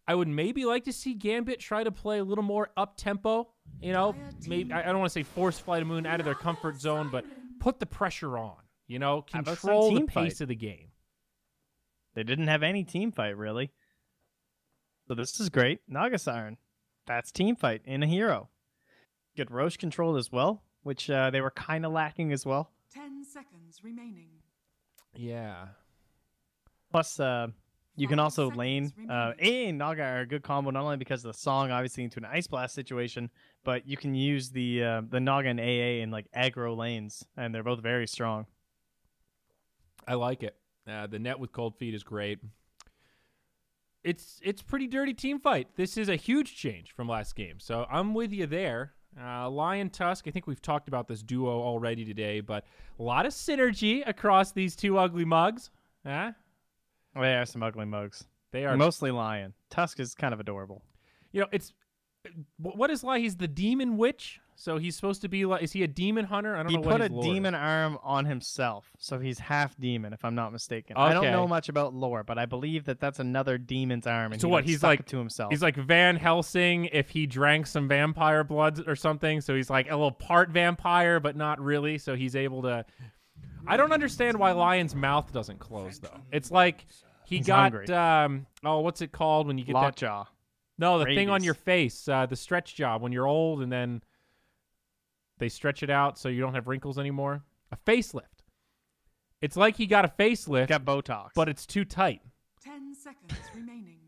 I would maybe like to see Gambit try to play a little more up-tempo. You know, maybe I don't want to say force FlyToMoon out of their comfort zone, but put the pressure on. You know, control the pace of the game. They didn't have any team fight, really. So this is great. Naga Siren. That's team fight in a hero. Good Roche control as well, which they were kind of lacking as well. 10 seconds remaining. Yeah. Plus, you can also lane. A and Naga are a good combo, not only because of the song, obviously, into an Ice Blast situation, but you can use the Naga and AA in like aggro lanes, and they're both very strong. I like it. The net with Cold Feet is great. It's pretty dirty team fight. This is a huge change from last game, so I'm with you there. Lion Tusk, I think we've talked about this duo already today, but a lot of synergy across these two ugly mugs. Huh? They are some ugly mugs. They are mostly Lion. Tusk is kind of adorable. You know, what is Lion? He's the demon witch, so he's supposed to be like. Is he a demon hunter? I don't know. He put a demon arm on himself, so he's half demon, if I'm not mistaken. Okay. I don't know much about lore, but I believe that that's another demon's arm. And so what? He's like to himself. He's like Van Helsing if he drank some vampire blood or something. So he's like a little part vampire, but not really. So he's able to. I don't understand why Lion's mouth doesn't close though. It's like he's got what's it called when you get Lockjaw? No, the thing on your face, the stretch job when you're old and then they stretch it out so you don't have wrinkles anymore. A facelift. It's like he got a facelift. Got Botox. But it's too tight. 10 seconds remaining.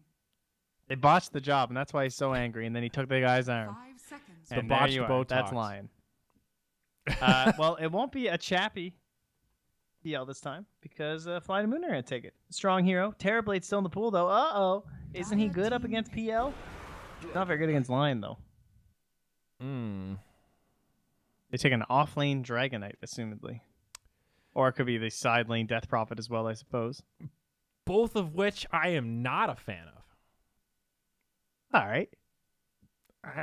They botched the job, and that's why he's so angry. And then he took the guy's arm. 5 seconds. And the botched Botox. That's Lion. Well, it won't be a chappy PL this time because FlyToMoon are going to take it. Strong hero. Terrorblade's still in the pool, though. Uh-oh. Isn't he good up against PL? Not very good against Lion, though. They take an off-lane Dragonite, assumedly. Or it could be the side lane Death Prophet as well, I suppose. Both of which I am not a fan of. All right.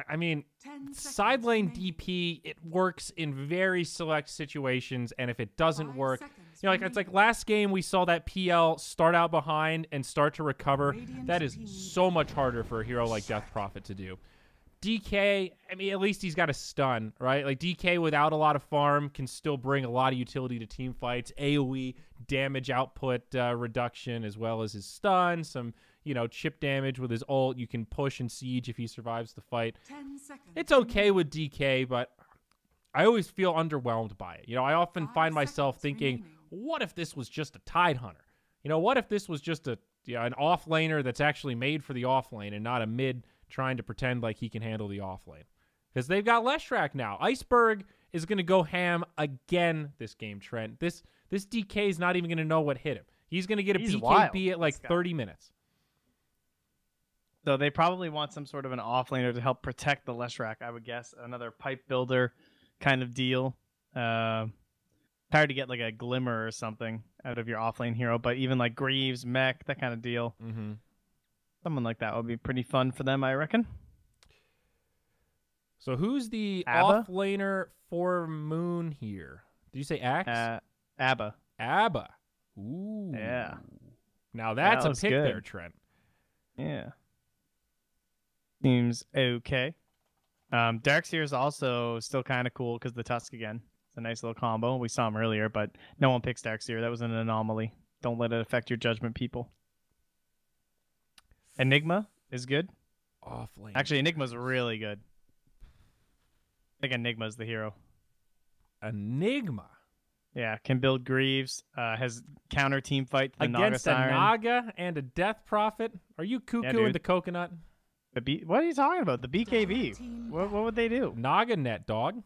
I mean, side lane DP, it works in very select situations, and if it doesn't work, you know, like it's like last game we saw that PL start out behind and start to recover. That is so much harder for a hero like Death Prophet to do. DK, I mean, at least he's got a stun, right? Like DK without a lot of farm can still bring a lot of utility to team fights. AoE damage output reduction as well as his stun, some chip damage with his ult. You can push and siege if he survives the fight. 10 seconds. It's okay with DK, but I always feel underwhelmed by it. I often find myself thinking, what if this was just a Tide Hunter? What if this was just an off laner that's actually made for the off lane and not a mid trying to pretend like he can handle the off lane? Because they've got Leshrac now. Iceberg is going to go ham again this game, Trent. This DK is not even going to know what hit him. He's going to get a BKB at like 30 minutes. So they probably want some sort of an offlaner to help protect the Leshrac, I would guess. Another pipe builder kind of deal. Hard to get like a Glimmer or something out of your offlane hero, but even like Greaves, Mech, that kind of deal. Mm-hmm. Someone like that would be pretty fun for them, I reckon. So who's the Abba? offlaner for Moon here? Did you say Axe? Abba. Abba. Ooh. Yeah. Now that's That a pick good. there, Trent. Yeah. Seems okay. Darkseer is also still kind of cool because the Tusk again. It's a nice little combo. We saw him earlier, but no one picks Darkseer. That was an anomaly. Don't let it affect your judgment, people. Enigma is good. Offlane. Actually, Enigma's really good. I think Enigma's the hero. Enigma. Yeah, can build Greaves. Has counter team fight the Against Naga a Siren. Naga and a Death Prophet? Are you cuckoo in the coconut? What are you talking about? The BKB. What would they do? Naga net, dog.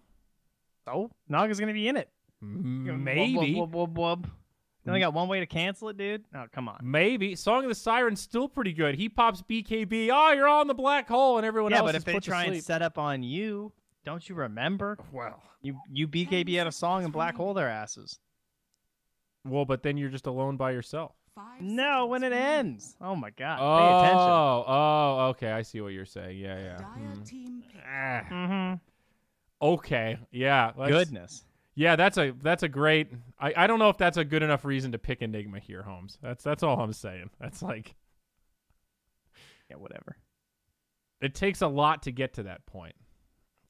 Oh, Naga's going to be in it. Maybe. Wub, wub, wub, wub. You only got one way to cancel it, dude? Oh, come on. Maybe. Song of the Siren's still pretty good. He pops BKB. Oh, you're on the black hole, and everyone else but is if they put to try and sleep. set up on you, don't you remember? Well, You BKB out a song and black hole their asses. Well, but then you're just alone by yourself. No, when it ends. Oh, my God. Pay attention. Oh, okay. I see what you're saying. Yeah. Okay. Yeah. Goodness. Yeah, that's a great. I don't know if that's a good enough reason to pick Enigma here, Holmes. That's all I'm saying. That's like Yeah, whatever. It takes a lot to get to that point.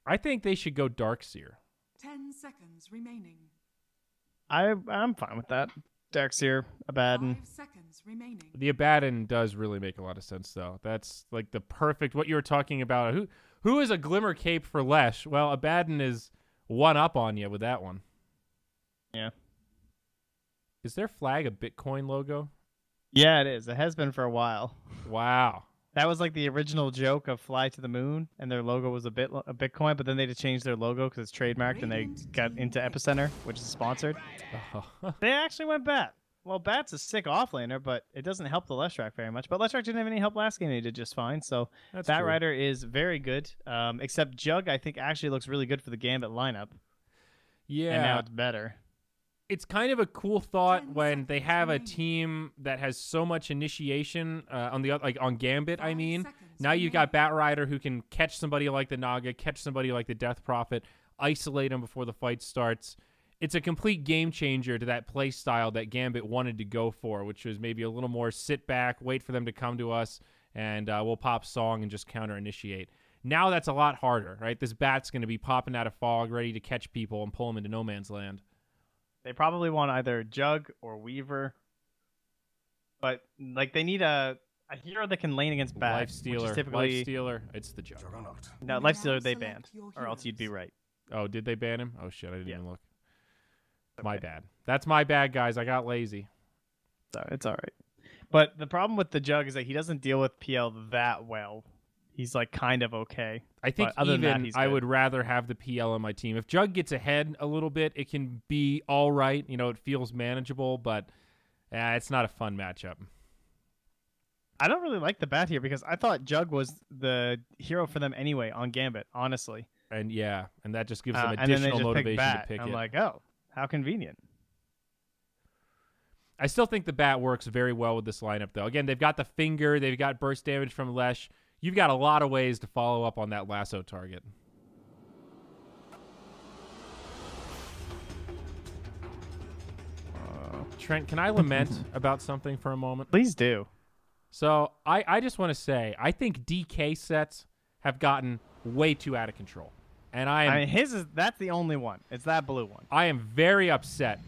I think they should go Darkseer. 10 seconds remaining. I'm fine with that. Darkseer, Abaddon. 5 seconds remaining. The Abaddon does really make a lot of sense, though. That's like the perfect, what you were talking about. Who is a Glimmer Cape for Lesh? Well, Abaddon is one up on you with that one. Yeah. Is their flag a Bitcoin logo? Yeah, it is. It has been for a while. Wow. That was like the original joke of FlyToMoon, and their logo was a Bitcoin, but then they had to change their logo because it's trademarked, and they got into Epicenter, which is sponsored. They actually went Bat. Well, Bat's a sick offlaner, but it doesn't help the Leshrac very much. But Leshrac didn't have any help last game, and he did just fine. So That's Bat true. Rider is very good, except Jug, I think, actually looks really good for the Gambit lineup. Yeah. And now it's better. It's kind of a cool thought when they have a team that has so much initiation on Gambit. I mean, now you've got Bat Rider who can catch somebody like the Naga, catch somebody like the Death Prophet, isolate them before the fight starts. It's a complete game changer to that play style that Gambit wanted to go for, which was maybe a little more sit back, wait for them to come to us, and we'll pop song and just counter initiate. Now that's a lot harder, right? This Bat's going to be popping out of fog, ready to catch people and pull them into no man's land. They probably want either Jug or Weaver, but like they need a hero that can lane against Bat. Lifestealer. Typically... Lifestealer. It's the Jug. No, Lifestealer they banned, or else you'd be right. Oh, did they ban him? Oh shit, I didn't even look. Okay. My bad. That's my bad, guys. I got lazy. It's all right. But the problem with the Jug is that he doesn't deal with PL that well. He's like kind of okay. I think other than that, even he's I good. would rather have the PL on my team. If Jug gets ahead a little bit, it can be all right. You know, it feels manageable, but it's not a fun matchup. I don't really like the Bat here because I thought Jug was the hero for them anyway on Gambit, honestly. And yeah, and that just gives them And then they additional just motivation Bat. to pick I'm it. like, oh, how convenient. I still think the Bat works very well with this lineup, though. Again, they've got the finger, they've got burst damage from Lesh. You've got a lot of ways to follow up on that lasso target. Trent, can I lament about something for a moment? Please do. So I just want to say, I think DK sets have gotten way too out of control. And I mean, that's the only one. It's that blue one. I am very upset.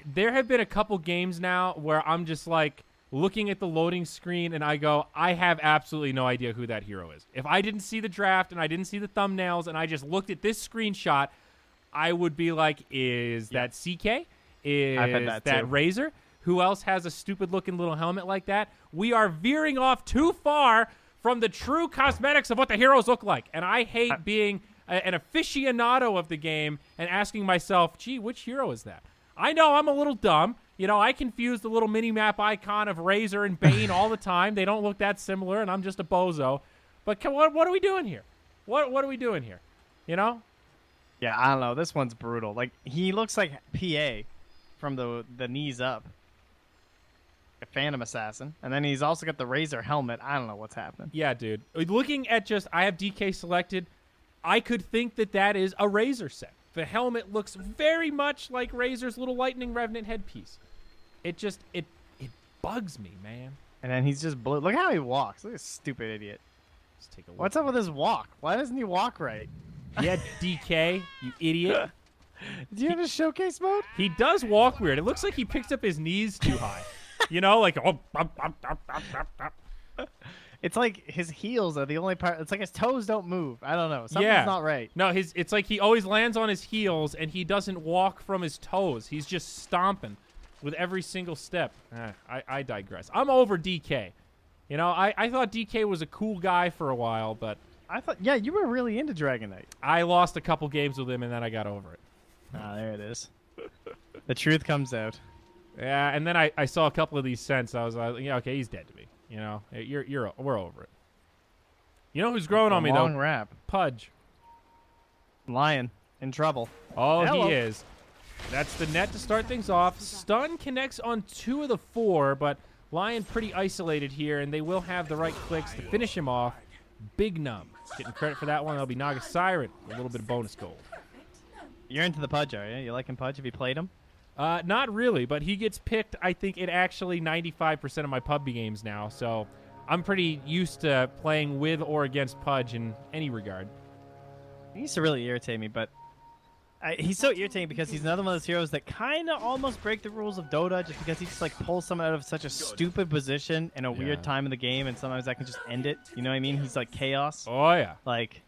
There have been a couple games now where I'm just like looking at the loading screen and I go, I have absolutely no idea who that hero is. If I didn't see the draft and I didn't see the thumbnails and I just looked at this screenshot, I would be like, is that CK? I've had Is that too. Razor? Who else has a stupid-looking little helmet like that? We are veering off too far from the true cosmetics of what the heroes look like. And I hate being an aficionado of the game and asking myself, gee, which hero is that? I know I'm a little dumb. You know, I confuse the little mini-map icon of Razor and Bane all the time. They don't look that similar, and I'm just a bozo. But what are we doing here? What are we doing here? You know? Yeah, I don't know. This one's brutal. Like, he looks like PA from the knees up. A Phantom Assassin. And then he's also got the Razor helmet. I don't know what's happening. Yeah, dude. Looking at I have DK selected, I could think that is a Razor set. The helmet looks very much like Razor's little Lightning Revenant headpiece. It bugs me, man. And then he's just blue. Look how he walks. Look at this stupid idiot. Let's take a look. What's up with his walk? Why doesn't he walk right? Yeah, DK, you idiot. Do you have a showcase mode? He does walk weird. It looks like he picks up his knees too high. You know, like It's like his heels are the only part. It's like his toes don't move. I don't know. Something's not right. No, it's like he always lands on his heels and he doesn't walk from his toes. He's just stomping with every single step. I digress. I'm over DK. You know, I thought DK was a cool guy for a while, but I thought, yeah, you were really into Dragon Knight. I lost a couple games with him and then I got over it. Ah, there it is. The truth comes out. Yeah, and then I saw a couple of these scents. I was like, yeah, okay, he's dead to me. You know, we're over it. You know who's growing on me though? Long wrap. Pudge. Lion in trouble. Oh, Hello. he is. That's the net to start things off. Stun connects on 2 of the 4, but Lion pretty isolated here, and they will have the right clicks to finish him off. Big Num. Getting credit for that one. That'll be Naga Siren. A little bit of bonus gold. You're into the Pudge, are you? You liking Pudge? Have you played him? Not really, but he gets picked, I think, in actually 95% of my PUBG games now, so I'm pretty used to playing with or against Pudge in any regard. He used to really irritate me, but he's so irritating because he's another one of those heroes that kind of almost break the rules of Dota just because he just like pulls someone out of such a stupid position in a weird time in the game, and sometimes that can just end it. You know what I mean? He's like chaos. Oh yeah. Like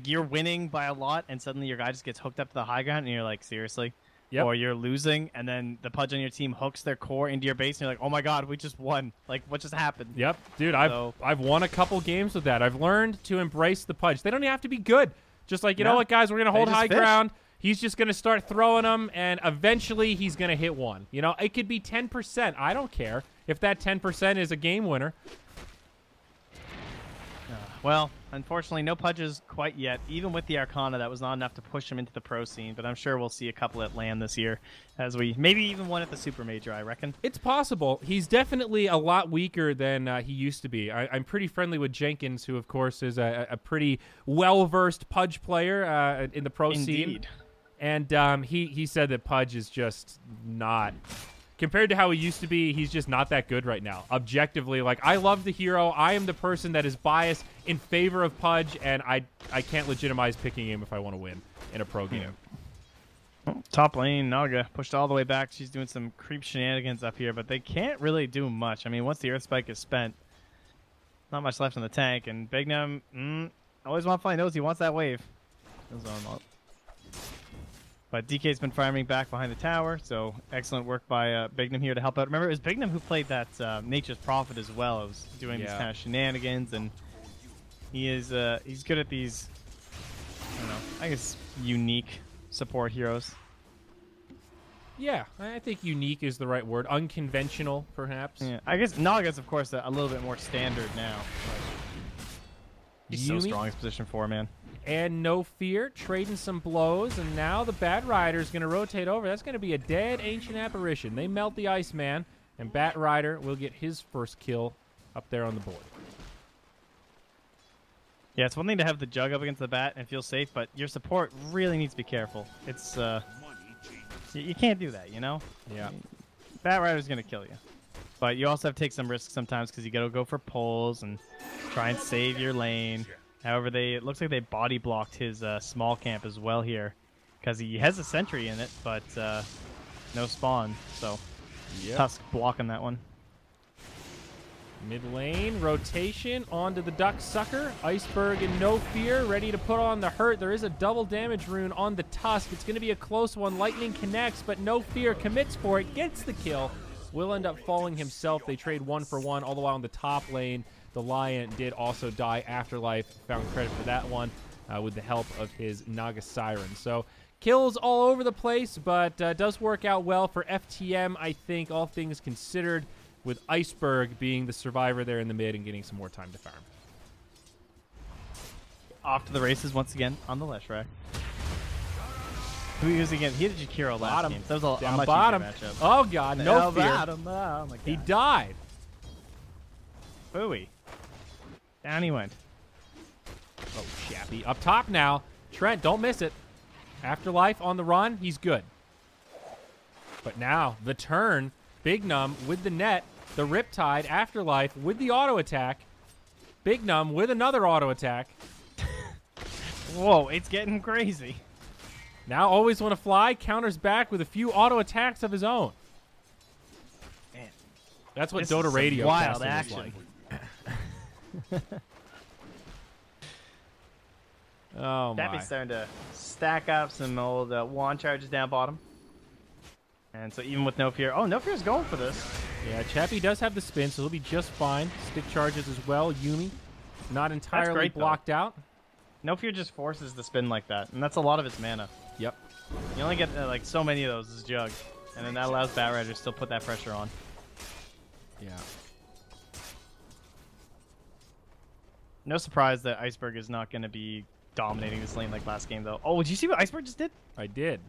you're winning by a lot, and suddenly your guy just gets hooked up to the high ground, and you're like, seriously? Yep. Or you're losing, and then the Pudge on your team hooks their core into your base, and you're like, oh my god, we just won. Like, what just happened? Yep, dude, I've won a couple games with that. I've learned to embrace the Pudge. They don't even have to be good. Just like, you know what, guys, we're going to hold high ground. He's just going to start throwing them, and eventually he's going to hit one. You know, it could be 10%. I don't care if that 10% is a game winner. Well, unfortunately, no Pudges quite yet. Even with the Arcana, that was not enough to push him into the pro scene, but I'm sure we'll see a couple at LAN this year, as we maybe even one at the Supermajor, I reckon. It's possible. He's definitely a lot weaker than he used to be. I'm pretty friendly with Jenkins, who, of course, is a pretty well-versed Pudge player in the pro scene. And he said that Pudge is just not... Compared to how he used to be, he's just not that good right now. Objectively, like, I love the hero. I am the person that is biased in favor of Pudge, and I can't legitimize picking him if I want to win in a pro game. Well, top lane, Naga pushed all the way back. She's doing some creep shenanigans up here, but they can't really do much. I mean, once the Earth Spike is spent, not much left in the tank. And Bignum, always want to find knows he wants that wave. But DK's been farming back behind the tower, so excellent work by Bignum here to help out. Remember, it was Bignum who played that Nature's Prophet as well. It was doing these kind of shenanigans, and he's good at these, I don't know, I guess unique support heroes. Yeah, I think unique is the right word. Unconventional, perhaps. Yeah, I guess Naga's, of course, a little bit more standard now. He's so strong in his position 4, man. And No Fear trading some blows, and now the Bat Rider is going to rotate over. That's going to be a dead Ancient Apparition. They melt the Iceman, and Bat Rider will get his first kill up there on the board. Yeah, it's one thing to have the Jug up against the Bat and feel safe, but your support really needs to be careful. It's you can't do that, you know? Yeah. Bat Rider's going to kill you. But you also have to take some risks sometimes because you got to go for pulls and try and save your lane. However, it looks like they body blocked his small camp as well here, because he has a sentry in it, but no spawn. So Tusk blocking that one. Mid lane rotation onto the Duck Sucker. Iceberg and No Fear ready to put on the hurt. There is a double damage rune on the Tusk. It's going to be a close one. Lightning connects, but No Fear commits for it, gets the kill. Will end up falling himself. They trade 1-for-1 all the while on the top lane. The Lion did also die. Afterlife found credit for that one with the help of his Naga Siren. So kills all over the place, but does work out well for FTM, I think, all things considered, with Iceberg being the survivor there in the mid and getting some more time to farm. Off to the races once again on the Leshrac. Who was again? He had Jakiro last game. So that was a much easier matchup. Oh, God. No Fear. Oh, my God. He died. Booey. Down he went. Oh, Chappie. Up top now. Trent, don't miss it. Afterlife on the run. He's good. But now, the turn. Bignum with the net. The Riptide. Afterlife with the auto attack. Bignum with another auto attack. Whoa, it's getting crazy. Now Always Want to Fly counters back with a few auto attacks of his own. Man. That's what Dota Radio wild casting action. is like. Oh my. Chappie's starting to stack up some old wand charges down bottom. And so even with No Fear, No Fear's going for this. Yeah, Chappie does have the spin, so he'll be just fine. Stick charges as well. Yumi not entirely blocked out. No Fear just forces the spin like that, and that's a lot of its mana. Yep. You only get like so many of those as Jug, and then that allows Bat Rider to still put that pressure on. Yeah. No surprise that Iceberg is not going to be dominating this lane like last game, though. Oh, did you see what Iceberg just did? I did.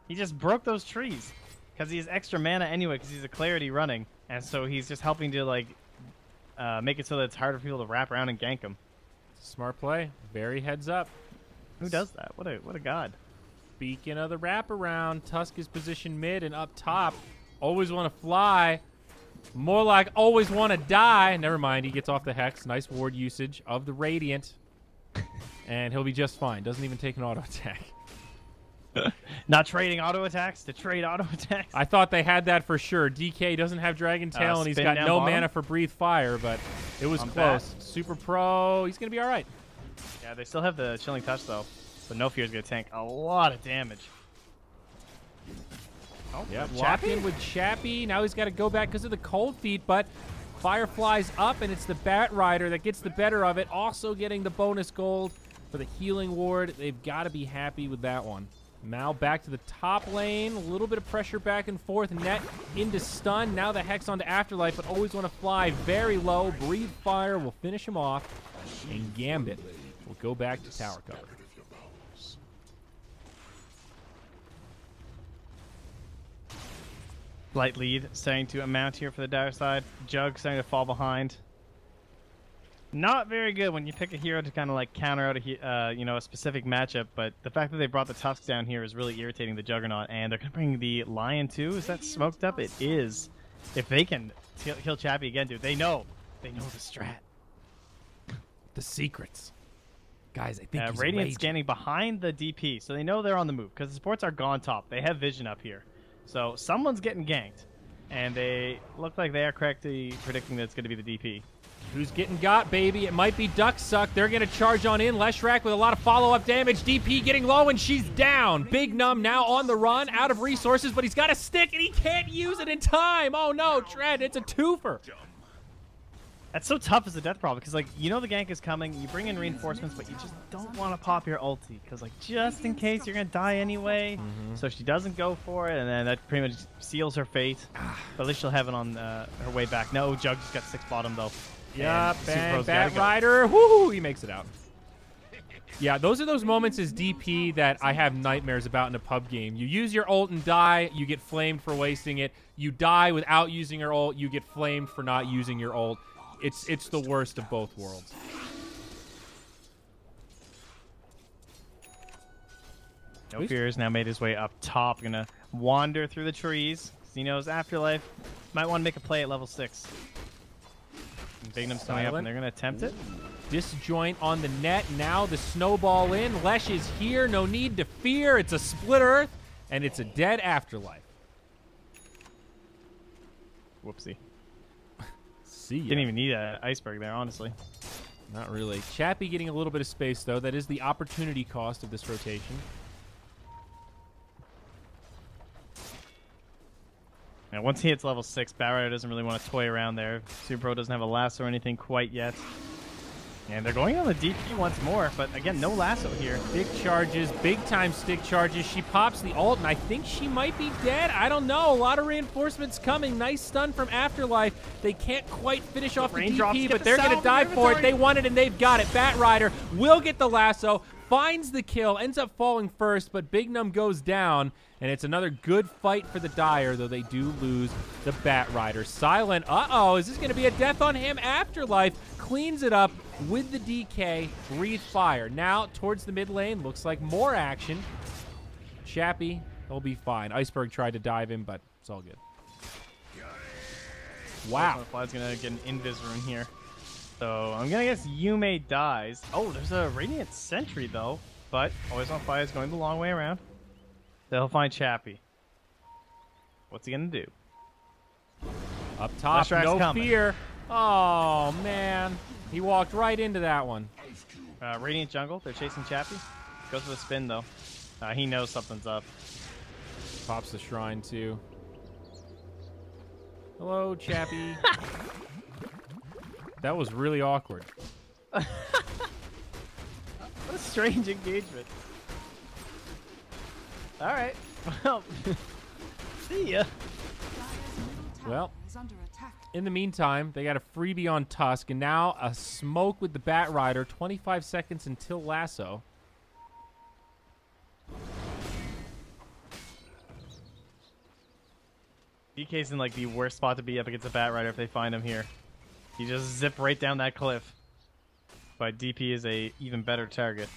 He just broke those trees because he has extra mana anyway because he's a Clarity running, and so he's just helping to like make it so that it's harder for people to wrap around and gank him. Smart play. Very heads up. Who does that? What a god. Speaking of the wraparound, Tusk is positioned mid and up top. Always Want to Fly. More like always want to die. Never mind, he gets off the Hex. Nice ward usage of the Radiant. And he'll be just fine. Doesn't even take an auto attack. Not trading auto attacks to trade auto attacks. I thought they had that for sure. DK doesn't have Dragon Tail, and he's got no mana for Breathe Fire, but it was close. Super Pro, he's going to be all right. Yeah, they still have the Chilling Touch, though. So No Fear is going to tank a lot of damage. Oh, yeah, locked in with Chappie. Now he's got to go back because of the cold feet, but Firefly's up, and it's the Bat Rider that gets the better of it. Also getting the bonus gold for the healing ward. They've got to be happy with that one. Mal back to the top lane. A little bit of pressure back and forth. Net into stun. Now the Hex onto Afterlife, but always want to fly very low. Breathe Fire will finish him off. And Gambit will go back to tower cover. Light lead starting to amount here for the Dire side. Jug starting to fall behind. Not very good when you pick a hero to kind of like counter out a specific matchup, but the fact that they brought the Tusks down here is really irritating the Juggernaut, and they're going to bring the Lion too. Is that smoked up? It is. If they can kill Chappie again, dude, they know the strat. The secrets. Guys, I think he's Radiant scanning behind the DP, so they know they're on the move, because the supports are gone top. They have vision up here. So someone's getting ganked, and they look like they are correctly predicting that it's going to be the DP. Who's getting got, baby? It might be Ducksuck. They're going to charge on in. Leshrac with a lot of follow-up damage. DP getting low, and she's down. Big Num now on the run, out of resources, but he's got a stick, and he can't use it in time. Oh, no, Trent, it's a twofer. That's so tough as a death problem, because, like, you know the gank is coming, you bring in reinforcements, but you just don't want to pop your ulti, because, like, just in case you're going to die anyway. So she doesn't go for it, and then that pretty much seals her fate. But at least she'll have it on her way back. No, Jug just got 6 bottom, though. Yep, and Bat Rider, whoo, he makes it out. Yeah, those are those moments as DP that I have nightmares about in a pub game. You use your ult and die, you get flamed for wasting it. You die without using your ult, you get flamed for not using your ult. It's the worst of both worlds. No Fear has now made his way up top. Gonna wander through the trees. He knows Afterlife might want to make a play at level 6. Big Num's coming up, and they're gonna attempt it. Disjoint on the net. Now the snowball in. Lesh is here. No need to fear. It's a split earth, and it's a dead Afterlife. Whoopsie. See ya. Didn't even need an iceberg there, honestly. Not really. Chappie getting a little bit of space, though. That is the opportunity cost of this rotation. Now, once he hits level 6, Barrier doesn't really want to toy around there. Super Pro doesn't have a lasso or anything quite yet. And they're going on the DP once more, but again, no lasso here. Big charges, big time stick charges. She pops the ult, and I think she might be dead. I don't know. A lot of reinforcements coming. Nice stun from Afterlife. They can't quite finish off the DP, but they're going to dive for it. They want it, and they've got it. Bat Rider will get the lasso, finds the kill, ends up falling first, but Big Num goes down, and it's another good fight for the Dire, though they do lose the Bat Rider. Silent, uh-oh, is this going to be a death on him? Afterlife cleans it up with the DK, Breathe Fire. Now, towards the mid lane, looks like more action. Chappie, he'll be fine. Iceberg tried to dive him, but it's all good. Wow. Fly's going to get an invis rune here. So, I'm going to guess Yume dies. Oh, there's a Radiant Sentry, though. But Always on Fire is going the long way around. They'll find Chappie. What's he going to do? Up top, no fear. Oh, man. He walked right into that one. Radiant Jungle, they're chasing Chappie. Goes for the spin, though. He knows something's up. Pops the shrine, too. Hello, Chappie. That was really awkward. What a strange engagement. All right. Well, see ya. Well, in the meantime, they got a freebie on Tusk, and now a smoke with the Bat Rider. 25 seconds until lasso. DK's in like the worst spot to be up against the Bat Rider if they find him here. He just zip right down that cliff. But DP is a even better target.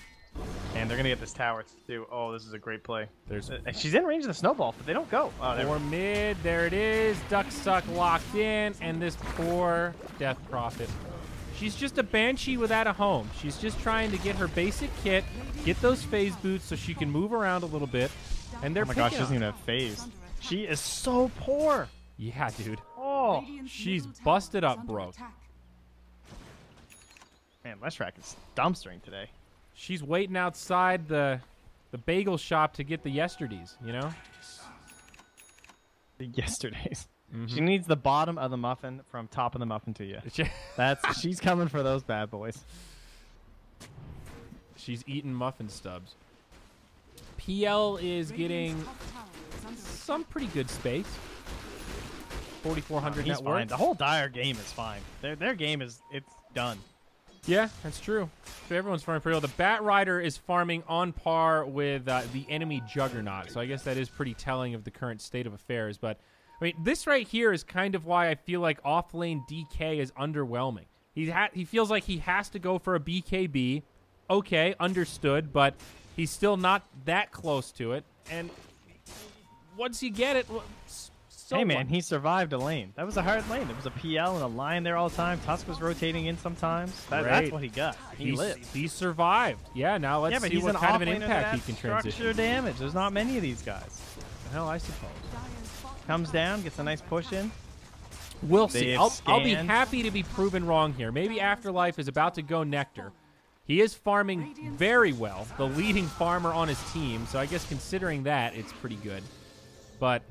And And they're gonna get this tower too. Oh, this is a great play. There's She's in range of the snowball, but they don't go. Oh, there we Or go. mid, there it is. Duck Suck locked in, and this poor Death Prophet. She's just a Banshee without a home. She's just trying to get her basic kit, get those phase boots so she can move around a little bit. And they're Oh my gosh, she picking doesn't even on have phase. She is so poor. her. Yeah, dude. Oh, She's busted up, bro. man, Leshrac is dumpstering today. She's waiting outside the bagel shop to get the yesterdays, you know? Yesterday's. She needs the bottom of the muffin from top of the muffin to you. She's coming for those bad boys. She's eating muffin stubs. PL is getting some pretty good space. 4,400 He's net fine. worth. The whole Dire game is fine. Their game it's done. Yeah, that's true. So everyone's farming pretty well. The Bat Rider is farming on par with the enemy Juggernaut. So I guess that is pretty telling of the current state of affairs. But, I mean, this right here is kind of why I feel like off-lane DK is underwhelming. He feels like he has to go for a BKB. Okay, understood, but he's still not that close to it. And once you get it, well, so hey, man, what? he survived a lane. That was a hard lane. There was a PL and a line there all the time. Tusk was rotating in sometimes. That's Great. what he got. He lived. He survived. Yeah, now let's but see he's what an kind of an offlaner that impact he has can structure transition. damage. There's not many of these guys. Hell, I suppose. Comes down, gets a nice push in. We'll They see. have I'll be scanned. happy to be proven wrong here. Maybe Afterlife is about to go Nectar. He is farming very well, the leading farmer on his team, so I guess considering that, it's pretty good. But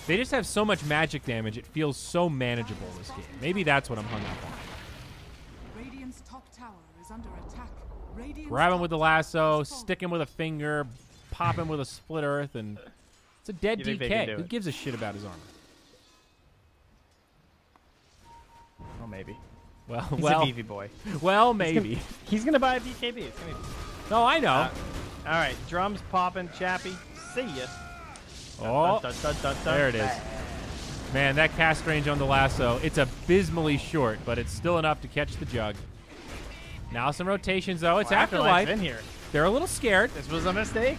they just have so much magic damage, it feels so manageable this game. Maybe that's what I'm hung up on. Radiant's top tower is under attack. Radiant's Grab him top with the tower lasso, has fallen. stick him with a finger, pop him with a split earth, and it's a dead You think they can DK. do Who it? gives a shit about his armor? Oh, maybe. Well, He's well, a beefy boy. well, maybe. He's gonna buy a BKB. It's gonna be... No, I know. All right, drums popping, Chappie. See ya. Oh, Dun, dun, dun, dun, there it is. Man, that cast range on the lasso, it's abysmally short, but it's still enough to catch the jug. Now some rotations, though. It's Afterlife. in here. They're a little scared. This was a mistake.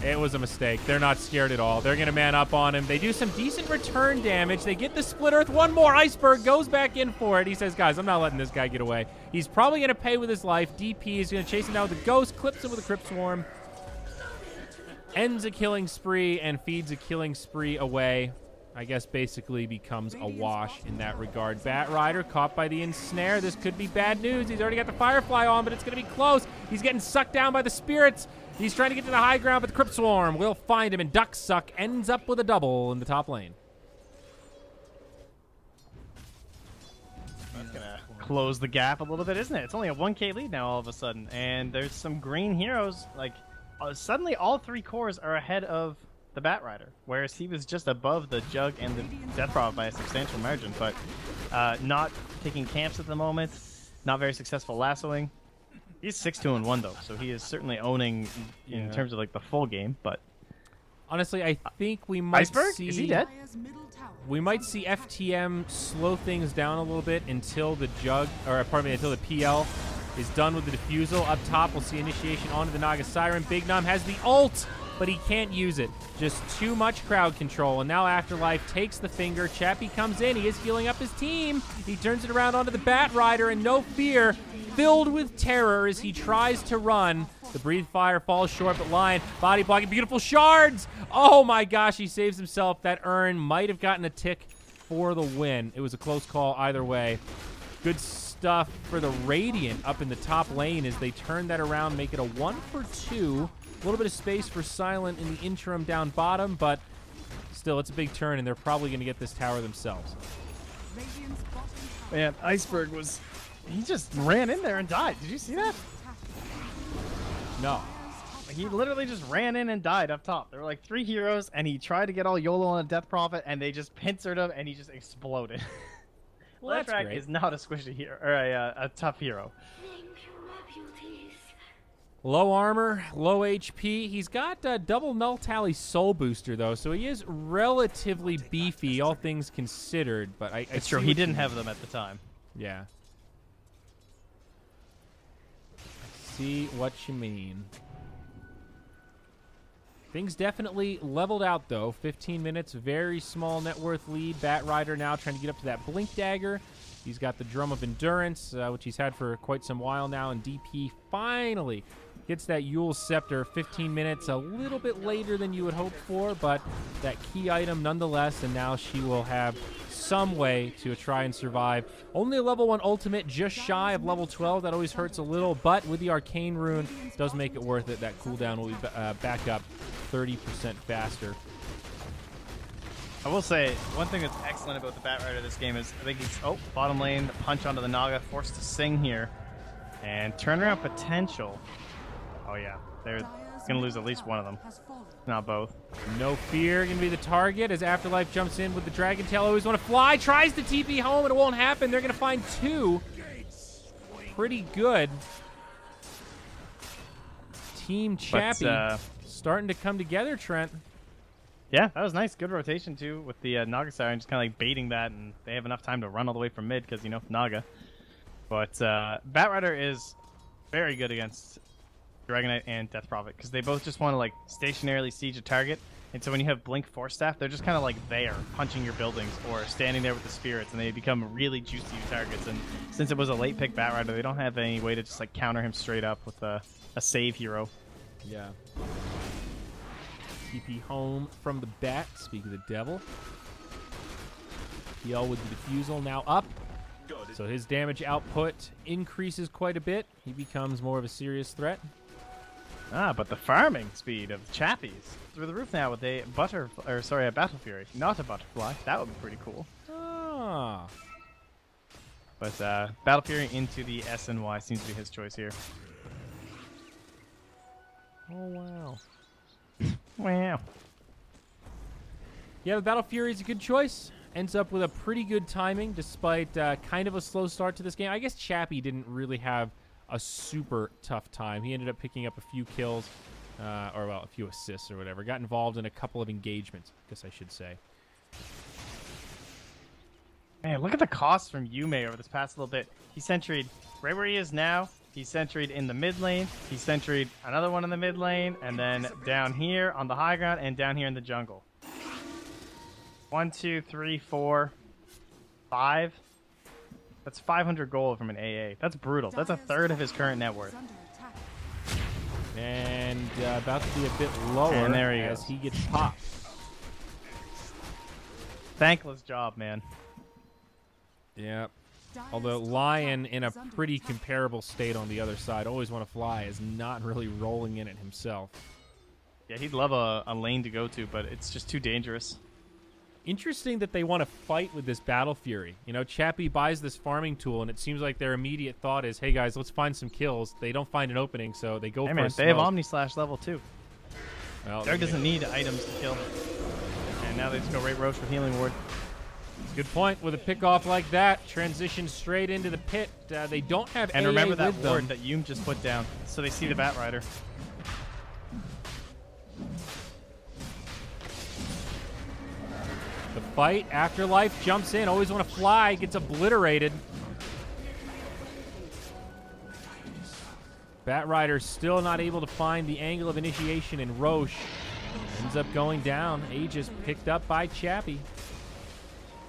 It was a mistake. They're not scared at all. They're going to man up on him. They do some decent return damage. They get the split earth. One more. Iceberg goes back in for it. He says, guys, I'm not letting this guy get away. He's probably going to pay with his life. DP is going to chase him down with a ghost, clips him with a Crypt Swarm, ends a killing spree, and feeds a killing spree away. I guess basically becomes a wash in that regard. Bat Rider caught by the ensnare. This could be bad news. He's already got the Firefly on, but it's going to be close. He's getting sucked down by the spirits. He's trying to get to the high ground, but the Crypt Swarm will find him, and Duck Suck ends up with a double in the top lane. That's gonna close the gap a little bit, isn't it? It's only a 1K lead now all of a sudden, and there's some green heroes. Like suddenly, all three cores are ahead of the Bat Rider, whereas he was just above the Jug and the Death Prophet by a substantial margin. But not taking camps at the moment, not very successful lassoing. He's 6-2-1 though, so he is certainly owning in terms of like the full game. But Honestly, I think we might Iceberg? see... Is he dead? Dire's middle tower We might see FTM slow things down a little bit until the Jug, or pardon me, until the PL is done with the defusal. Up top, we'll see initiation onto the Naga Siren. Big Nom has the ult, but he can't use it. Just too much crowd control. And now Afterlife takes the finger. Chappie comes in. He is healing up his team. He turns it around onto the Bat Rider, and no fear, filled with terror as he tries to run. The Breathe Fire falls short, but Lion body blocking. Beautiful shards. Oh my gosh, he saves himself. That Urn might have gotten a tick for the win. It was a close call either way. Good stuff for the Radiant up in the top lane as they turn that around, make it a 1-for-2. A little bit of space for Silent in the interim down bottom, but still, it's a big turn, and they're probably going to get this tower themselves. Radiant's bottom tower man, Iceberg was. He just ran in there and died. Did you see that? No. He literally just ran in and died up top. There were like 3 heroes, and he tried to get all YOLO on a Death Prophet, and they just pincered him, and he just exploded. Well, that's Leshrac great. is not a squishy hero, or a tough hero. Low armor, low HP. He's got double null tally soul booster, though, so he is relatively beefy, all things considered. But I It's see true. what He you didn't mean. have them at the time. Yeah. I see what you mean. Things definitely leveled out, though. 15 minutes, very small net worth lead. Batrider now trying to get up to that Blink Dagger. He's got the Drum of Endurance, which he's had for quite some while now, and DP finally gets that Yule Scepter. 15 minutes, a little bit later than you would hope for, but that key item nonetheless, and now she will have some way to try and survive. Only a level 1 ultimate, just shy of level 12. That always hurts a little, but with the Arcane Rune, does make it worth it. That cooldown will be back up 30% faster. I will say, one thing that's excellent about the Batrider this game is, I think he's, bottom lane, punch onto the Naga, forced to sing here. And turnaround potential. Oh yeah, they're going to lose at least one of them, not both. No Fear going to be the target as Afterlife jumps in with the Dragon Tail. Always want to fly, tries to TP home, and it won't happen. They're going to find 2. Pretty good. Team Chappie starting to come together, Trent. Yeah, that was nice. Good rotation, too, with the Naga Siren, just kind of like baiting that, and they have enough time to run all the way from mid because, you know, Naga. But Batrider is very good against Dragon Knight and Death Prophet because they both just want to, like, stationarily siege a target. And so when you have Blink Force Staff, they're just kind of, like, there, punching your buildings or standing there with the spirits, and they become really juicy targets. And since it was a late pick Batrider, they don't have any way to just, like, counter him straight up with a save hero. Yeah. TP home from the bat. Speak of the devil. PL with the defusal now up. So his damage output increases quite a bit. He becomes more of a serious threat. But the farming speed of Chappies through the roof now with a Battle Fury, not a butterfly. That would be pretty cool. Ah. But Battle Fury into the SNY seems to be his choice here. Oh wow. Wow. Yeah, the Battle Fury is a good choice. Ends up with a pretty good timing despite kind of a slow start to this game. I guess Chappie didn't really have a super tough time. He ended up picking up a few kills, or well, a few assists or whatever. Got involved in a couple of engagements, I guess I should say. Man, look at the cost from Yume over this past little bit. He sentryed right where he is now. He sentryed in the mid lane. He sentryed another one in the mid lane, and then down here on the high ground, and down here in the jungle. 1, 2, 3, 4, 5. That's 500 gold from an AA. That's brutal. That's a third of his current net worth. And about to be a bit lower and there he as goes. he gets popped. Thankless job, man. Yeah. Although Lion in a pretty comparable state on the other side, always want to fly, is not really rolling in it himself. Yeah, he'd love a lane to go to, but it's just too dangerous. Interesting that they want to fight with this Battle Fury. You know, Chappie buys this farming tool, and it seems like their immediate thought is, hey guys, let's find some kills. They don't find an opening, so they go for a smoke. They have Omni Slash level 2. Well, Derek doesn't need items to kill. And now they just go right Roche for Healing Ward. Good point. With a pick-off like that, transition straight into the pit. They don't have And AA remember that with ward them. that Yume just put down, so they see the Batrider. The fight, Afterlife jumps in, always want to fly, gets obliterated. Batrider still not able to find the angle of initiation, and Roche ends up going down. Aegis picked up by Chappie.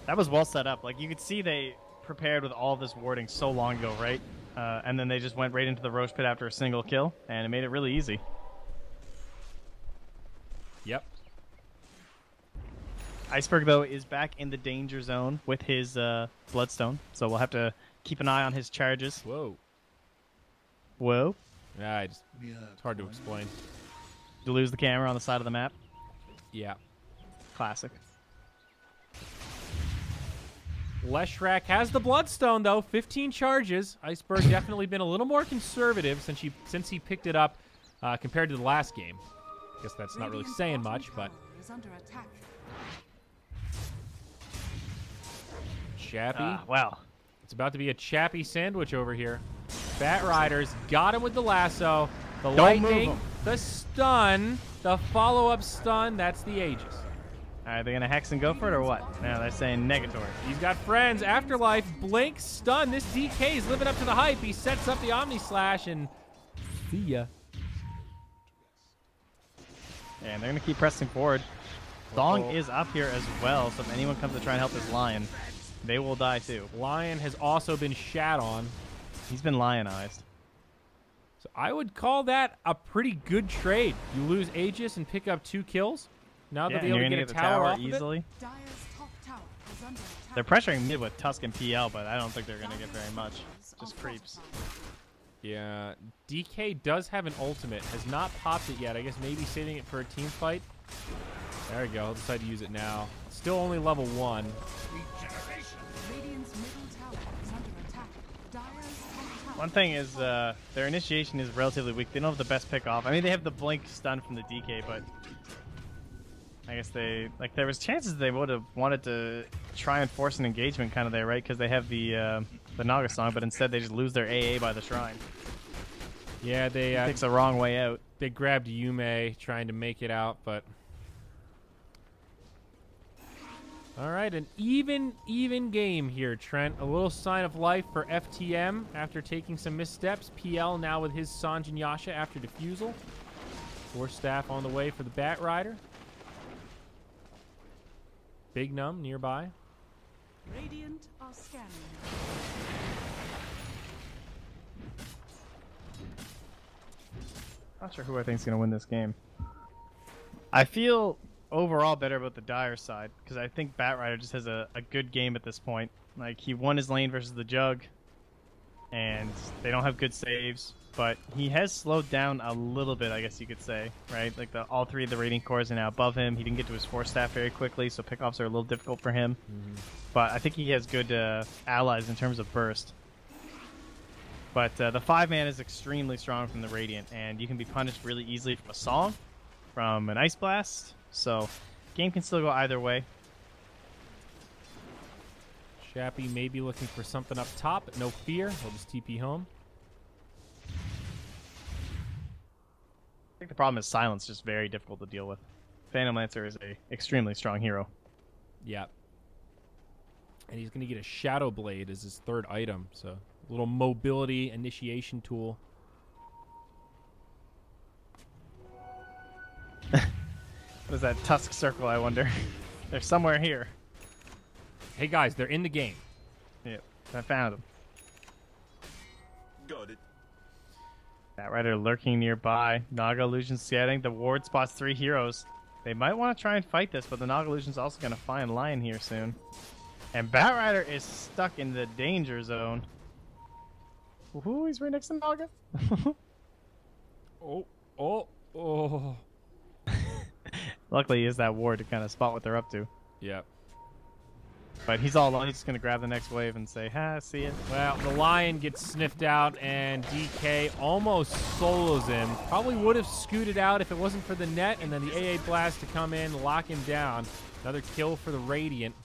That was well set up. Like, you could see they prepared with all this warding so long ago, right? And then they just went right into the Roche pit after a single kill, and it made it really easy. Yep. Iceberg, though, is back in the danger zone with his Bloodstone, so we'll have to keep an eye on his charges. Whoa. Whoa. Yeah, it's hard to explain. You lose the camera on the side of the map. Yeah. Classic. Leshrac has the Bloodstone, though. 15 charges. Iceberg definitely been a little more conservative since he picked it up compared to the last game. I guess that's not really saying much, but... Chappie. Wow. It's about to be a Chappie sandwich over here. Batrider's got him with the lasso. The lightning, the stun, the follow-up stun. That's the Aegis. All right, they're going to hex and go for it or what? No, they're saying negatory. He's got friends. Afterlife, blink, stun. This DK is living up to the hype. He sets up the Omni Slash, and See ya. And they're going to keep pressing forward. Song is up here as well, so if anyone comes to try and help this Lion, they will die too. Lion has also been shat on. He's been lionized. So I would call that a pretty good trade. You lose Aegis and pick up 2 kills. Now they'll be able to get a tower off easily. Dire's top tower is under attack. They're pressuring mid with Tusk and PL, but I don't think they're going to get very much. Just creeps. Yeah, DK does have an ultimate. Has not popped it yet. I guess maybe saving it for a team fight. There we go. I'll decide to use it now. Still only level 1. Radiant's middle tower is under attack. Dire's top tower. One thing is their initiation is relatively weak. They don't have the best pick off. I mean, they have the blink stun from the DK, but I guess they there was chances they would have wanted to try and force an engagement kind of there, right? Because they have the Naga song, but instead they just lose their AA by the shrine. Yeah, they takes the wrong way out. They grabbed Yume trying to make it out, but all right, an even game here, Trent. A little sign of life for FTM after taking some missteps. PL now with his Sanjin Yasha after defusal. 4 staff on the way for the Bat Rider. Big Num nearby. Radiant are scanning. Not sure who I think is going to win this game. I feel overall better about the Dire side because I think Bat Rider just has a good game at this point. Like, he won his lane versus the Jug, and they don't have good saves, but he has slowed down a little bit, I guess you could say, right? Like, all 3 of the Radiant cores are now above him. He didn't get to his 4 staff very quickly, so pickoffs are a little difficult for him. But I think he has good allies in terms of burst. But the 5-man is extremely strong from the Radiant, and you can be punished really easily from a Song, from an Ice Blast, so game can still go either way. Shappy may be looking for something up top, but no fear. He'll just TP home. I think the problem is Silence just very difficult to deal with. Phantom Lancer is a extremely strong hero. Yeah. And he's going to get a Shadow Blade as his 3rd item, so a little mobility initiation tool. What is that Tusk circle, I wonder? They're somewhere here. Hey guys, they're in the game. Yep, I found them. Got it. Bat Rider lurking nearby. Naga Illusion scanning. The ward spots 3 heroes. They might want to try and fight this, but the Naga Illusion's also going to find Lion here soon. And Bat Rider is stuck in the danger zone. Ooh, he's right next to Naga. Oh. Luckily, he has that ward to kind of spot what they're up to. Yep. But he's all alone. He's just going to grab the next wave and say, ha, see it. Well, the Lion gets sniffed out, and DK almost solos him. Probably would have scooted out if it wasn't for the net, and then the AA Blast to come in, lock him down. Another kill for the Radiant.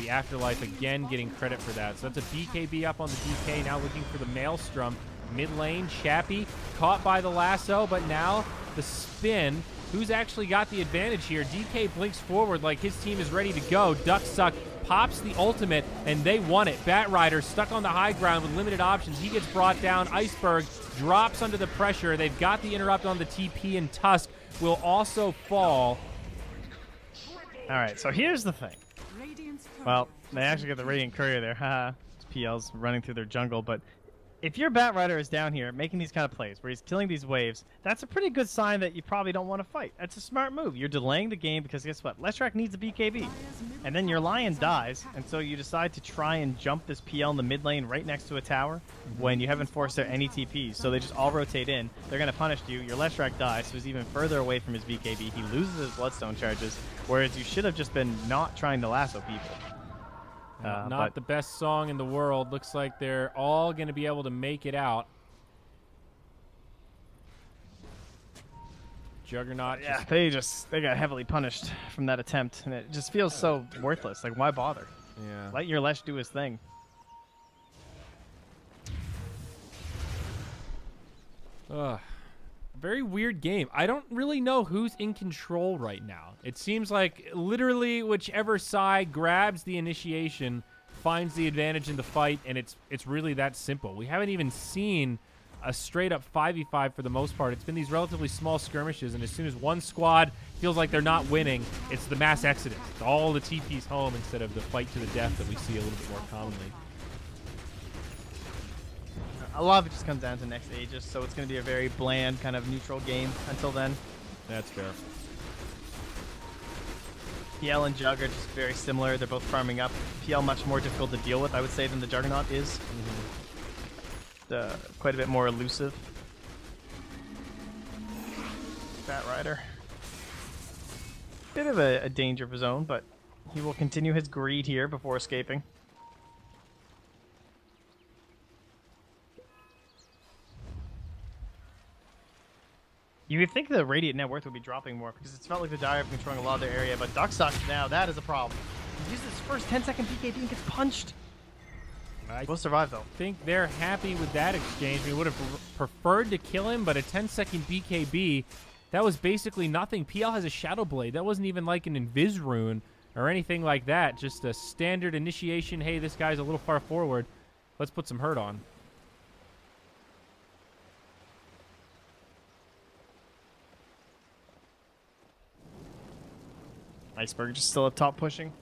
The Afterlife again getting credit for that. So that's a BKB up on the DK, now looking for the Maelstrom. Mid lane, Shappy caught by the lasso, but now the spin. Who's actually got the advantage here? DK blinks forward like his team is ready to go. Ducksuck pops the ultimate, and they won it. Bat Rider stuck on the high ground with limited options. He gets brought down. Iceberg drops under the pressure. They've got the interrupt on the TP, and Tusk will also fall. All right, so here's the thing. Well, they actually got the Radiant Courier there. Haha. PL's running through their jungle, but if your Bat Rider is down here making these kind of plays where he's killing these waves, that's a pretty good sign that you probably don't want to fight. That's a smart move. You're delaying the game because guess what? Leshrac needs a BKB. And then your Lion dies, and so you decide to try and jump this PL in the mid lane right next to a tower when you haven't forced there any TPs. So they just all rotate in. They're going to punish you. Your Leshrac dies, so he's even further away from his BKB. He loses his Bloodstone charges, whereas you should have just been not trying to lasso people. Not the best song in the world. Looks like they're all going to be able to make it out. Juggernaut. Yeah, they got heavily punished from that attempt, and it just feels so worthless. Like, why bother? Yeah. Let your Lesh do his thing. Very weird game. I don't really know who's in control right now. It seems like literally whichever side grabs the initiation finds the advantage in the fight, and it's really that simple. We haven't even seen a straight-up 5v5 for the most part. It's been these relatively small skirmishes, and as soon as one squad feels like they're not winning, it's the mass exodus. It's all the TPs home instead of the fight to the death that we see a little bit more commonly. A lot of it just comes down to next Aegis, so it's going to be a very bland, kind of neutral game until then. That's fair. PL and Jug are just very similar. They're both farming up. PL much more difficult to deal with, I would say, than the Juggernaut is. Quite a bit more elusive. Fat Rider. Bit of a danger of his own, but he will continue his greed here before escaping. You would think the Radiant net worth would be dropping more because it's felt like the Dire have controlling a lot of their area, but Duck sucks now. That is a problem. He uses his first 10-second BKB and gets punched. We'll survive, though. I think they're happy with that exchange. We would have preferred to kill him, but a 10-second BKB, that was basically nothing. PL has a Shadow Blade. That wasn't even like an Invis Rune or anything like that. Just a standard initiation. Hey, this guy's a little far forward. Let's put some hurt on. Iceberg just still up top pushing.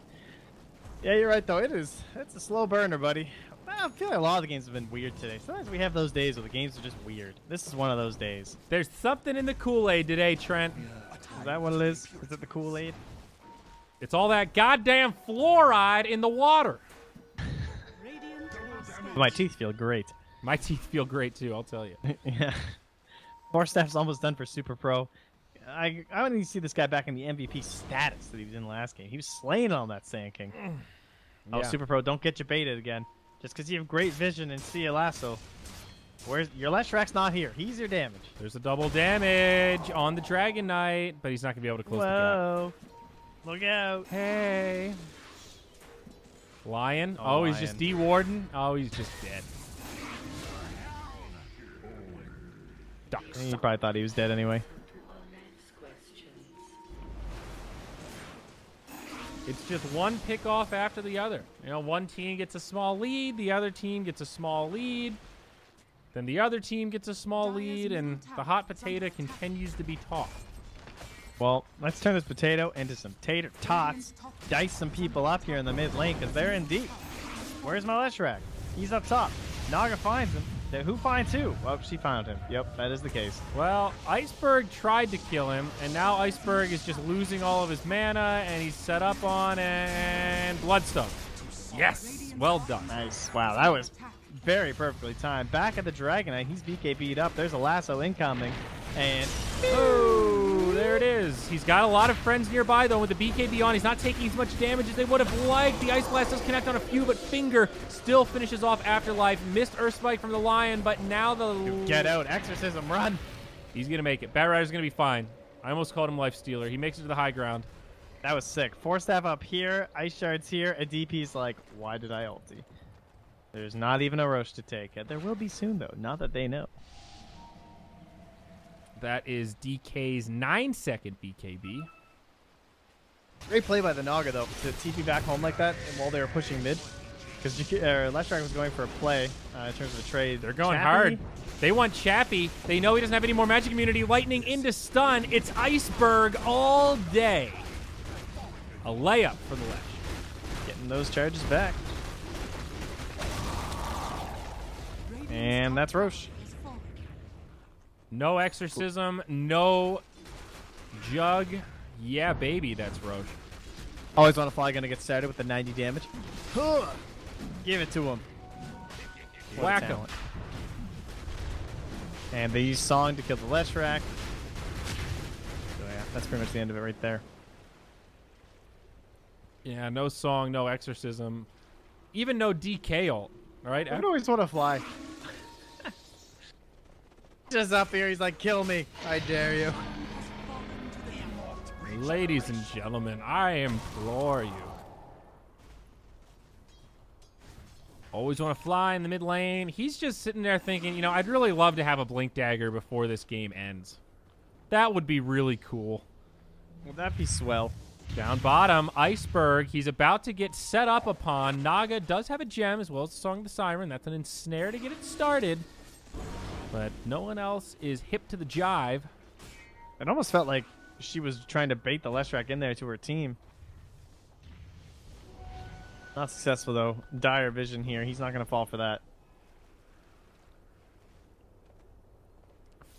Yeah, you're right, though. It's a slow burner, buddy. I feel like a lot of the games have been weird today. Sometimes we have those days where the games are just weird. This is one of those days. There's something in the Kool-Aid today, Trent. Is that what it is? Is it the Kool-Aid? It's all that goddamn fluoride in the water. My teeth feel great. My teeth feel great, too, I'll tell you. Yeah. Force Staff's almost done for Super Pro. I want to see this guy back in the MVP status that he was in last game. He was slaying on that Sand King. Oh, Yeah. Super Pro, don't get you baited again. Just because you have great vision and see a lasso. Where's your Leshrak's not here. He's your damage. There's a double damage on the Dragon Knight, but he's not going to be able to close Whoa. Look out. the gap. Hey. Lion. Oh, He's just Lion. D-Warden. Oh, he's just dead. Ducks. He probably thought he was dead anyway. It's just one pick off after the other. You know, one team gets a small lead, the other team gets a small lead, then the other team gets a small lead, and the hot potato continues to be tossed. Well, let's turn this potato into some tater tots. Dice some people up here in the mid lane because they're in deep. Where's my Leshrak? He's up top. Naga finds him. Who finds who? Well, she found him. Yep, that is the case. Well, Iceberg tried to kill him, and now Iceberg is just losing all of his mana, and he's set up on and Bloodstone. Yes, well done. Nice. Wow, that was very perfectly timed. Back at the Dragon Knight, he's BKB'd up. There's a lasso incoming, and Oh, there it is. He's got a lot of friends nearby, though. With the BKB on, he's not taking as much damage as they would have liked. The Ice Blast does connect on a few, but Finger still finishes off Afterlife. Missed Earth Spike from the Lion, but now the... get out. Exorcism, run. He's going to make it. Bat Rider's going to be fine. I almost called him Life Stealer. He makes it to the high ground. That was sick. Force Staff up here, Ice Shards here. A DP's like, why did I ulti? There's not even a Roche to take. There will be soon, though. Not that they know. That is DK's 9-second BKB. Great play by the Naga, though, to TP back home like that and while they were pushing mid. Because Leshrak was going for a play in terms of a trade. They're going Chappy? hard. They want Chappy. They know he doesn't have any more magic immunity. Lightning into stun. It's Iceberg all day. A layup for the Lesh. Getting those charges back. And that's Roche. No Exorcism. No Jug. Yeah, baby, that's Roche. Always want to fly, gonna get started with the 90 damage. Give it to him. What a Whack him. talent. And they use Song to kill the Leshrak. So yeah, that's pretty much the end of it right there. Yeah, no Song, no Exorcism. Even no DK ult. All right? I always want to fly. Just up here, he's like, kill me. I dare you. Ladies and gentlemen, I implore you. Always want to fly in the mid lane. He's just sitting there thinking, you know, I'd really love to have a Blink Dagger before this game ends. That would be really cool. Would that be swell? Down bottom, Iceberg. He's about to get set up upon. Naga does have a gem as well as the Song of the Siren. That's an ensnare to get it started. But no one else is hip to the jive. It almost felt like she was trying to bait the Leshrac in there to her team. Not successful, though. Dire vision here. He's not going to fall for that.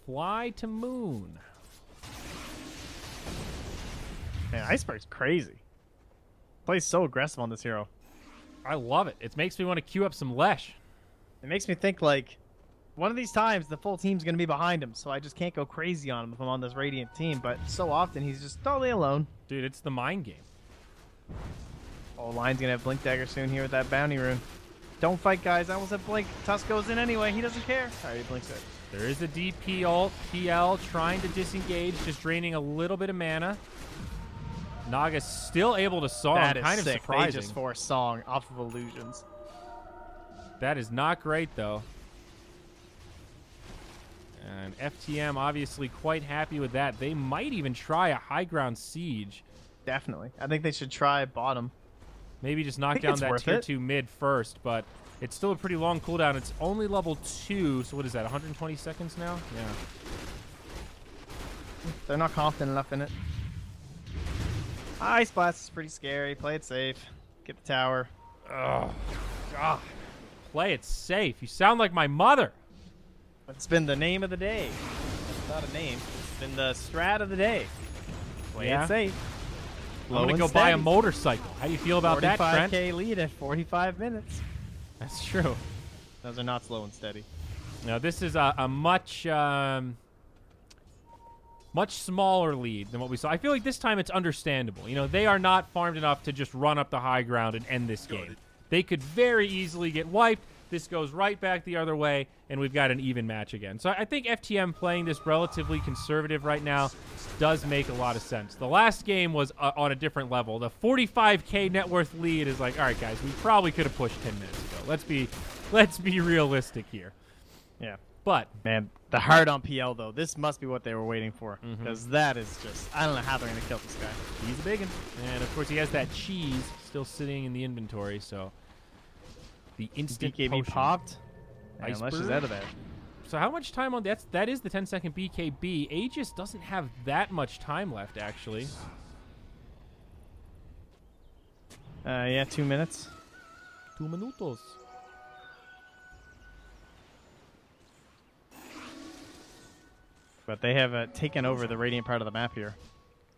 FlyToMoon. Man, Iceberg's crazy. Plays so aggressive on this hero. I love it. It makes me want to queue up some Lesh. It makes me think, like, one of these times the full team's going to be behind him, so I just can't go crazy on him if I'm on this Radiant team, but so often he's just totally alone. Dude, it's the mind game. Oh, Lion's going to have Blink Dagger soon here with that bounty rune. Don't fight, guys. I almost have Blink. Tusk goes in anyway. He doesn't care. Alright, he blinks it. There is a DP ult. PL trying to disengage, just draining a little bit of mana. Naga's still able to song. That is kind of sick. surprising. They just forced song off of illusions. That is not great, though. And FTM obviously quite happy with that. They might even try a high ground siege. Definitely. I think they should try bottom. Maybe just knock down that tier 2 mid first, but it's still a pretty long cooldown. It's only level 2, so what is that, 120 seconds now? Yeah. They're not confident enough in it. Ice Blast is pretty scary. Play it safe. Get the tower. Oh, God. Play it safe. You sound like my mother. It's been the name of the day. It's not a name. It's been the strat of the day. Play it safe. I'm going to go buy a motorcycle. How do you feel about that, Trent? 45k lead at 45 minutes. That's true. Those are not slow and steady. Now, this is a much smaller lead than what we saw. I feel like this time it's understandable. You know, they are not farmed enough to just run up the high ground and end this game. They could very easily get wiped. This goes right back the other way, and we've got an even match again. So I think FTM playing this relatively conservative right now does make a lot of sense. The last game was on a different level. The 45k net worth lead is like, all right, guys, we probably could have pushed 10 minutes ago. Let's be realistic here. Yeah. But man, the hard on PL though, this must be what they were waiting for, because that is just, I don't know how they're gonna kill this guy. He's a big one, and of course he has that cheese still sitting in the inventory, so. The instant BKB potion. popped. Unless she's out of there. So how much time on that is the 10-second BKB. Aegis doesn't have that much time left, actually. Yeah, 2 minutes. 2 minutos. But they have taken over the Radiant part of the map here.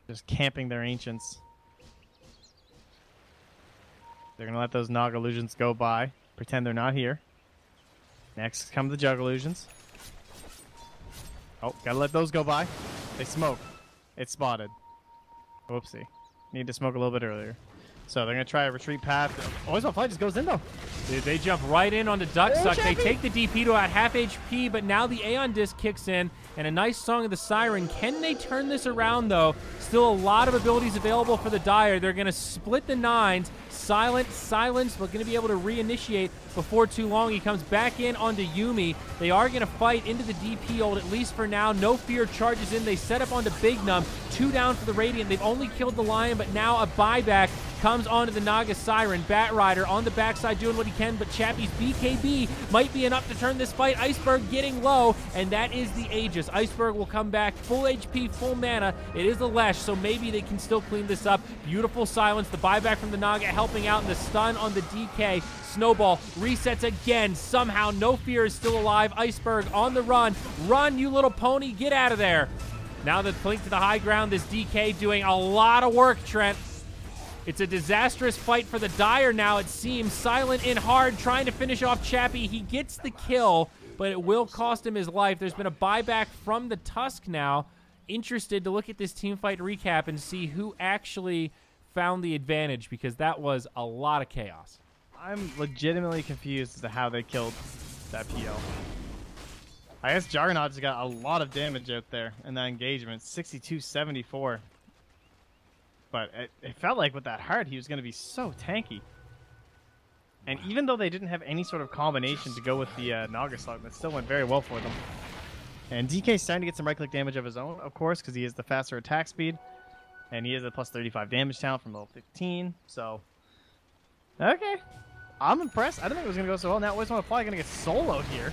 Just camping their Ancients. They're going to let those Nog illusions go by. Pretend they're not here. Next come the Jug illusions. Oh, gotta let those go by. They smoke. It's spotted. Whoopsie. Need to smoke a little bit earlier. So they're going to try a retreat path. Always on Fly just goes in though. Dude, they jump right in onto Ducksuck. They take the DP to about half HP, but now the Aeon Disc kicks in, and a nice Song of the Siren. Can they turn this around, though? Still a lot of abilities available for the Dire. They're going to split the 9s. Silence, but going to be able to reinitiate before too long. He comes back in onto Yuumi. They are going to fight into the DP ult, at least for now. No Fear charges in. They set up onto Big Num. 2 down for the Radiant. They've only killed the Lion, but now a buyback comes onto the Naga Siren. Bat Rider on the backside doing what he can, but Chappie's BKB might be enough to turn this fight. Iceberg getting low, and that is the Aegis. Iceberg will come back full HP, full mana. It is a Lesh, so maybe they can still clean this up. Beautiful silence. The buyback from the Naga helping out, and the stun on the DK. Snowball resets again. Somehow, No Fear is still alive. Iceberg on the run. Run, you little pony. Get out of there. Now the blink to the high ground. This DK doing a lot of work, Trent. It's a disastrous fight for the Dire now, it seems. Silent in hard, trying to finish off Chappie. He gets the kill, but it will cost him his life. There's been a buyback from the Tusk now. Interested to look at this teamfight recap and see who actually found the advantage, because that was a lot of chaos. I'm legitimately confused as to how they killed that PL. I guess Juggernaut's got a lot of damage out there in that engagement. 62-74. But it felt like with that heart, he was going to be so tanky. And even though they didn't have any sort of combination to go with the Nagasog, that still went very well for them. And DK's starting to get some right-click damage of his own, of course, because he has the faster attack speed. And he has a plus 35 damage talent from level 15. So, okay. I'm impressed. I didn't think it was going to go so well. Now, Always Want to Fly going to get soloed here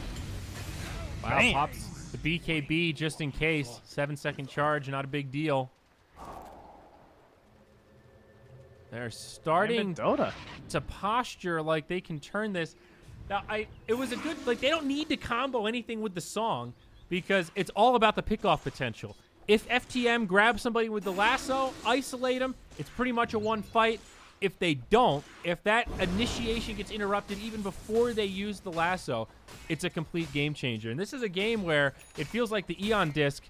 Wow, Bam. pops the BKB just in case. 7-second charge, not a big deal. They're starting Dota. to posture like they can turn this. Now, it was a good, like, they don't need to combo anything with the song because it's all about the pickoff potential. If FTM grabs somebody with the lasso, isolate them, it's pretty much a one fight. If they don't, if that initiation gets interrupted even before they use the lasso, it's a complete game changer. And this is a game where it feels like the Eon disc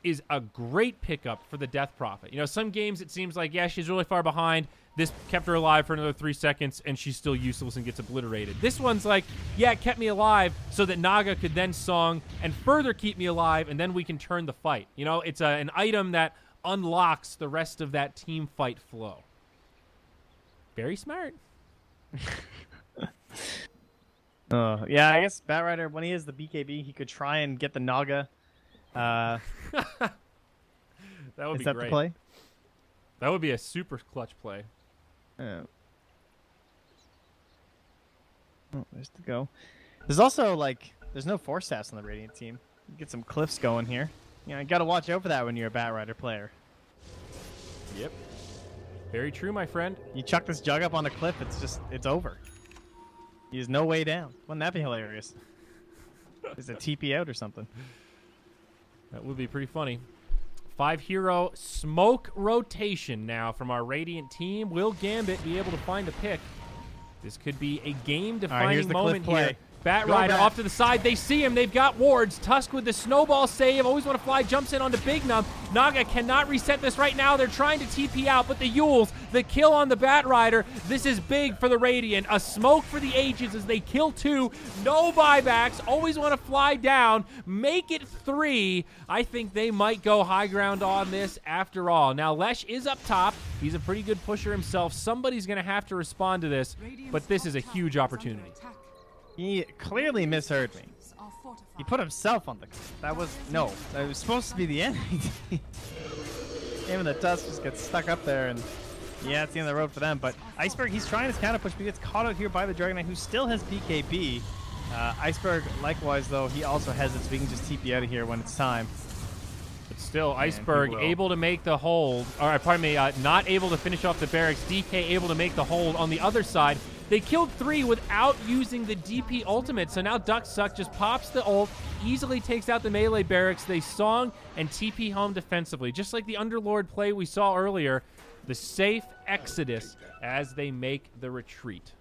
is a great pickup for the Death Prophet. You know, some games it seems like, yeah, she's really far behind. This kept her alive for another 3 seconds, and she's still useless and gets obliterated. This one's like, yeah, it kept me alive so that Naga could then song and further keep me alive, and then we can turn the fight. You know, it's an item that unlocks the rest of that team fight flow. Very smart. Yeah, I guess Batrider, when he is the BKB, he could try and get the Naga. That would is be that great. the play? That would be a super clutch play. Oh, there's to go. There's also, like, there's no force stats on the Radiant team. Get some cliffs going here. You know, you got to watch out for that when you're a Batrider player. Yep. Very true, my friend. You chuck this jug up on the cliff, it's over. There's no way down. Wouldn't that be hilarious? Is it TP out or something? That would be pretty funny. 5-hero smoke rotation now from our Radiant team. Will Gambit be able to find a pick? This could be a game-defining moment here. Batrider off to the side. They see him. They've got wards. Tusk with the snowball save. Always want to fly. Jumps in onto Big Num. Naga cannot reset this right now. They're trying to TP out, but the Yules, the kill on the Batrider. This is big for the Radiant. A smoke for the Ages as they kill 2. No buybacks. Always want to fly down. Make it 3. I think they might go high ground on this after all. Now, Lesh is up top. He's a pretty good pusher himself. Somebody's going to have to respond to this, but this is a huge opportunity. He clearly misheard me. He put himself on the... That was supposed to be the enemy team. Him and the Tusk just get stuck up there, and yeah, it's the end of the road for them. But Iceberg, he's trying his counter push, but he gets caught out here by the Dragon Knight, who still has BKB. Iceberg, likewise, though, he also has it, so we can just TP out of here when it's time. But still, Iceberg able to make the hold. Or, pardon me, not able to finish off the barracks. DK able to make the hold on the other side. They killed 3 without using the DP ultimate, so now Ducksuck just pops the ult, easily takes out the melee barracks. They song and TP home defensively. Just like the Underlord play we saw earlier, the safe exodus as they make the retreat.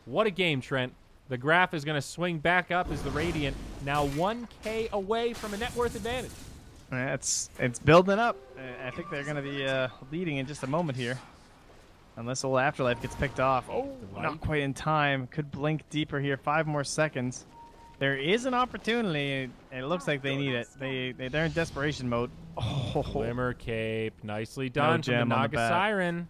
What a game, Trent. The graph is going to swing back up as the Radiant now 1K away from a net worth advantage. It's building up. I think they're going to be leading in just a moment here. Unless old Afterlife gets picked off. Oh, not quite in time. Could blink deeper here. 5 more seconds. There is an opportunity, and it looks like they need it. They're in desperation mode. Oh. Glimmer Cape. Nicely done from the Naga Siren.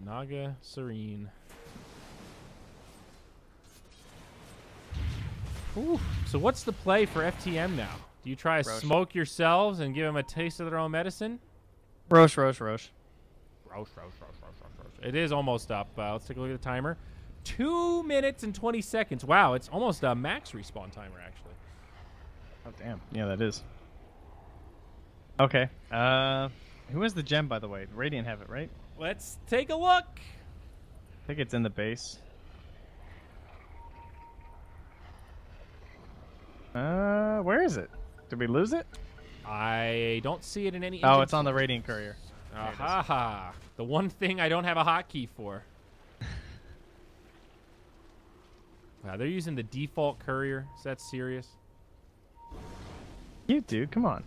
Naga Serene. Ooh. So what's the play for FTM now? Do you try to smoke yourselves and give them a taste of their own medicine? Roche. It is almost up. Let's take a look at the timer. 2 minutes and 20 seconds. Wow, it's almost a max respawn timer, actually. Oh, damn. Yeah, that is. Okay. Who has the gem, by the way? Radiant have it, right? Let's take a look. I think it's in the base. Where is it? Did we lose it? I don't see it in any... Oh, it's on the Radiant Courier. Aha! The one thing I don't have a hotkey for. Wow, they're using the default courier. Is that serious? You dude, come on.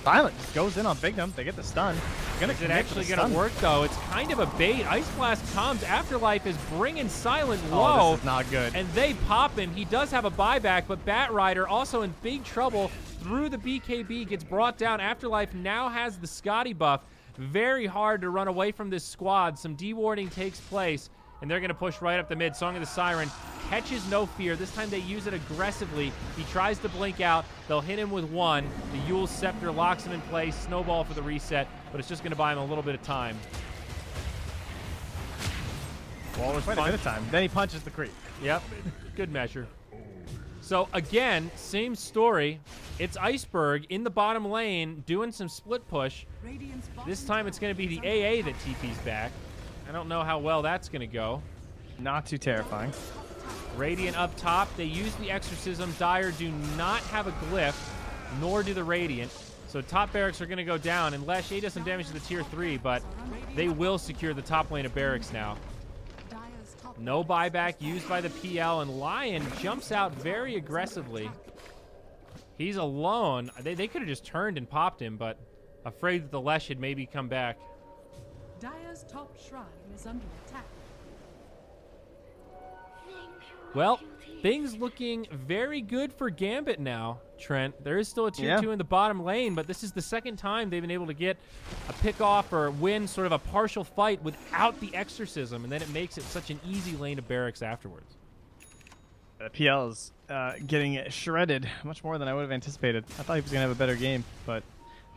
Silent just goes in on Big Num. They get the stun. Is it actually going to work, though? It's kind of a bait. Ice Blast comes. Afterlife is bringing Silent low. Oh, this is not good. And they pop him. He does have a buyback, but Batrider also in big trouble through the BKB, gets brought down. Afterlife now has the Scotty buff. Very hard to run away from this squad. Some dewarding takes place, and they're going to push right up the mid. Song of the Siren catches no fear. This time they use it aggressively. He tries to blink out. They'll hit him with 1. The Yule's Scepter locks him in place. Snowball for the reset, but it's just going to buy him a little bit of time. Wall Quite a bit of time. Then he punches the creep. Yep, good measure. So again, same story. It's Iceberg in the bottom lane doing some split push. This time it's going to be the AA that TP's back. I don't know how well that's going to go. Not too terrifying. Radiant up top. They use the Exorcism. Dire do not have a glyph, nor do the Radiant. So top barracks are going to go down, and Lesh does some damage to the tier 3, but they will secure the top lane of barracks now. No buyback used by the PL, and Lion jumps out very aggressively. He's alone. They could have just turned and popped him, but afraid that the Lesh had maybe come back. Dire's top shrine is under attack. Well, things looking very good for Gambit now, Trent. There is still a tier 2 in the bottom lane, but this is the second time they've been able to get a pick off or win sort of a partial fight without the Exorcism, and then it makes it such an easy lane of barracks afterwards. PL is getting shredded much more than I would have anticipated. I thought he was going to have a better game, but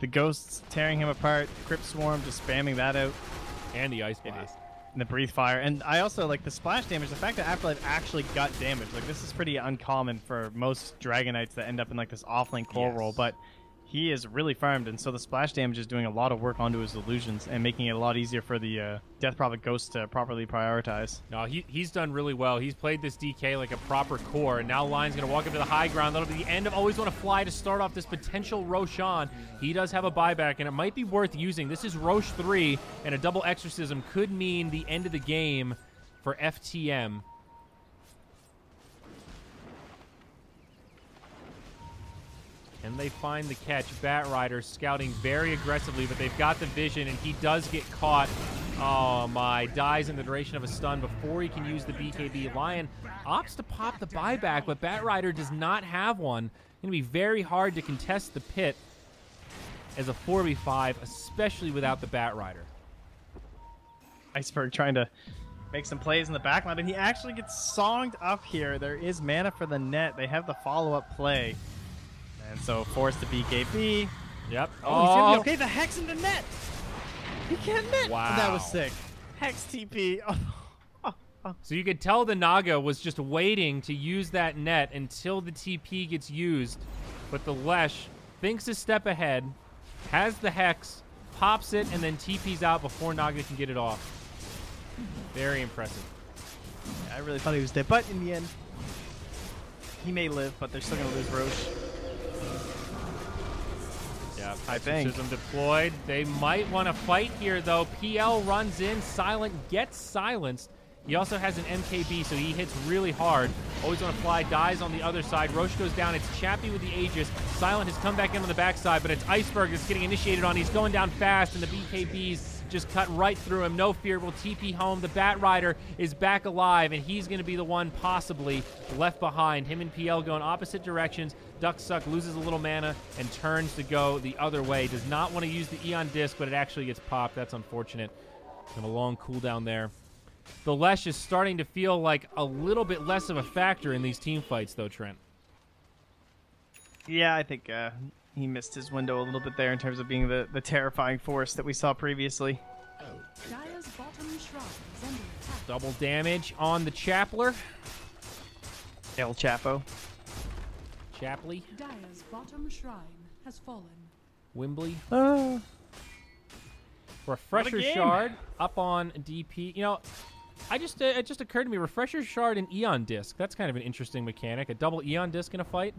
the Ghosts tearing him apart, Crypt Swarm just spamming that out. And the Ice Blast. And the Breathe Fire. And I also like the splash damage, the fact that Afterlife actually got damage. Like, this is pretty uncommon for most Dragonites that end up in like this offlane core roll, but he is really farmed, and so the splash damage is doing a lot of work onto his illusions and making it a lot easier for the Death Prophet Ghost to properly prioritize. No, he's done really well. He's played this DK like a proper core, and now Lion's going to walk up to the high ground. That'll be the end of Always Want to Fly to start off this potential Roshan. He does have a buyback, and it might be worth using. This is Rosh 3, and a double Exorcism could mean the end of the game for FTM. And they find the catch. Bat Rider scouting very aggressively, but they've got the vision, and he does get caught. Oh, my. Dies in the duration of a stun before he can use the BKB. Lion opts to pop the buyback, but Bat Rider does not have one. It's going to be very hard to contest the pit as a 4v5, especially without the Bat Rider. Iceberg trying to make some plays in the backline, but he actually gets songed up here. There is mana for the net. They have the follow-up play. And so forced to BKB. Yep. Oh, okay, the Hex in the net. He can't net. Wow. That was sick. Hex TP. So you could tell the Naga was just waiting to use that net until the TP gets used. But the Lesh thinks a step ahead, has the Hex, pops it, and then TP's out before Naga can get it off. Very impressive. Yeah, I really thought he was dead, but in the end, he may live, but they're still going to lose Roche. Yeah, Exorcism deployed. They might want to fight here, though. PL runs in. Silent gets silenced. He also has an MKB, so he hits really hard. Always Want to Fly dies on the other side. Roche goes down. It's Chappie with the Aegis. Silent has come back in on the backside, but it's Iceberg that's getting initiated on. He's going down fast, and the BKBs just cut right through him. No fear, will TP home. The Bat Rider is back alive, and he's going to be the one possibly left behind. Him and PL going opposite directions. Duck Suck loses a little mana and turns to go the other way. Does not want to use the Eon Disc, but it actually gets popped. That's unfortunate. And a long cooldown there. The Lesh is starting to feel like a little bit less of a factor in these team fights, though, Trent. Yeah, I think he missed his window a little bit there in terms of being the terrifying force that we saw previously. Dire's bottom shrine is under attack. Double damage on the Chappler. El Chapo. Chapley. Dire's bottom shrine has fallen. Wimbley. What Refresher a game. Shard up on DP. You know, it just occurred to me, Refresher Shard and Eon Disc. That's kind of an interesting mechanic. A double Eon Disc in a fight.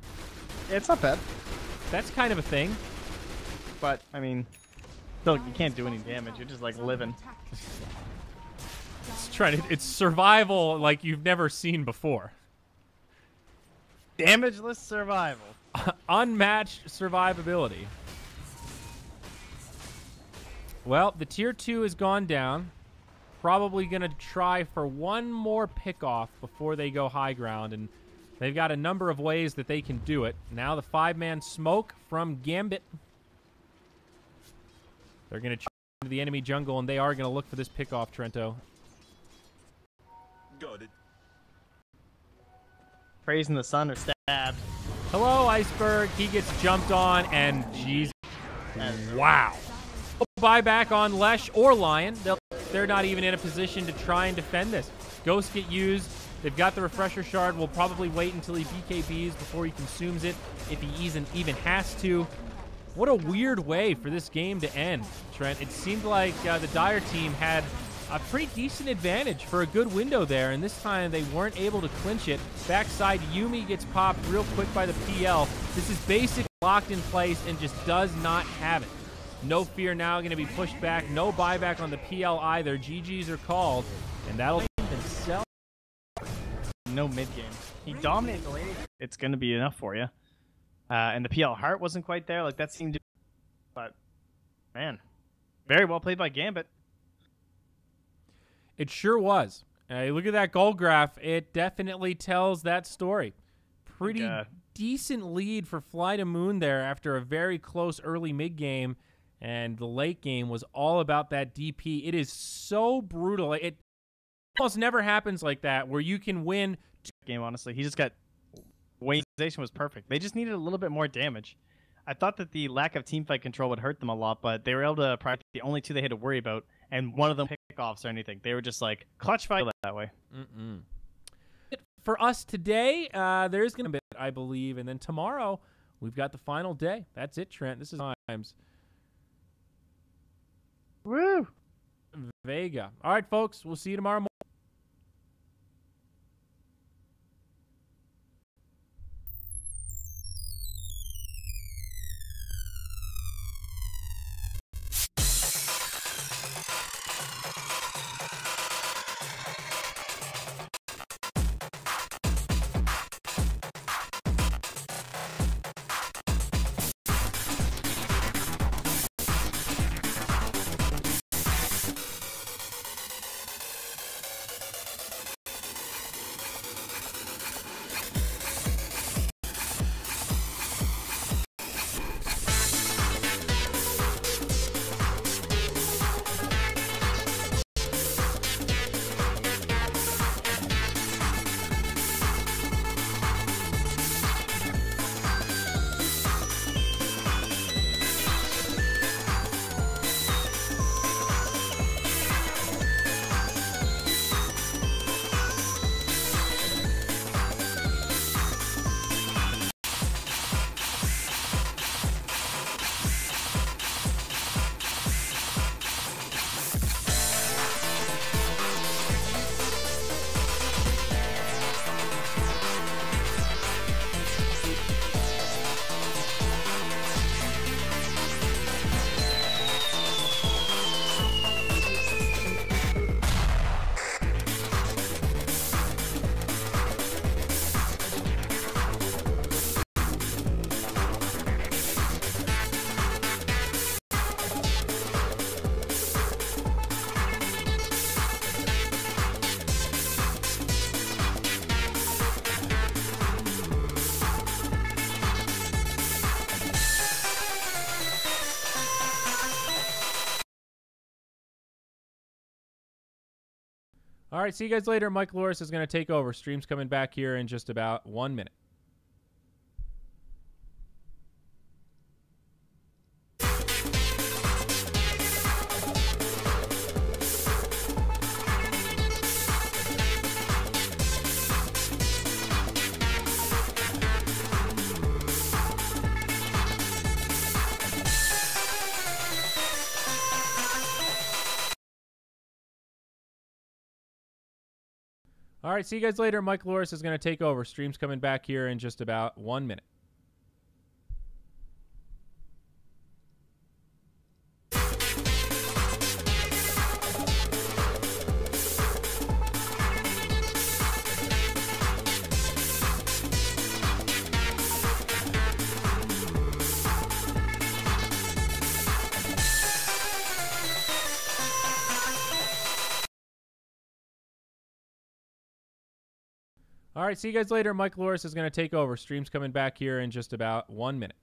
Yeah, it's not bad. That's kind of a thing. But, I mean, still, you can't do any damage. You're just, like, living. It's survival like you've never seen before. Damageless survival. Unmatched survivability. Well, the tier 2 has gone down. Probably going to try for one more pickoff before they go high ground, and they've got a number of ways that they can do it. Now the 5-man smoke from Gambit. They're going to into the enemy jungle, and they are going to look for this pickoff, Trento. Got it. Praising the sun or stabbed. Hello, Iceberg. He gets jumped on, and jeez. Wow. Buyback on Lesh or Lion. They're not even in a position to try and defend this. Ghosts get used. They've got the refresher shard. We'll probably wait until he BKBs before he consumes it, if he even has to. What a weird way for this game to end, Trent. It seemed like the Dire team had a pretty decent advantage for a good window there, and this time they weren't able to clinch it. Backside, Yuumi gets popped real quick by the PL. This is basically locked in place and just does not have it. No Fear now going to be pushed back. No buyback on the PL either. GGs are called, and that'll themselves. No mid game. He dominated the lane. It's going to be enough for you. And the PL heart wasn't quite there. Like, that seemed to... But, man, very well played by Gambit. It sure was. Look at that goal graph. It definitely tells that story. Pretty decent lead for FlyToMoon there after a very close early mid game, and the late game was all about that DP. It is so brutal. It almost never happens like that where you can win. Game, honestly, he just got... Organization was perfect. They just needed a little bit more damage. I thought that the lack of teamfight control would hurt them a lot, but they were able to practice the only two they had to worry about, and one of them pickoffs or anything. They were just like clutch fight that way. For us today, there's going to be, I believe, and then tomorrow we've got the final day. That's it, Trent. This is times. Woo! Vega. All right, folks. We'll see you tomorrow morning. All right, see you guys later. Mike Loris is going to take over. Stream's coming back here in just about 1 minute. All right, see you guys later. Mike Loris is going to take over. Stream's coming back here in just about 1 minute. All right, see you guys later. Mike Loris is going to take over. Stream's coming back here in just about 1 minute.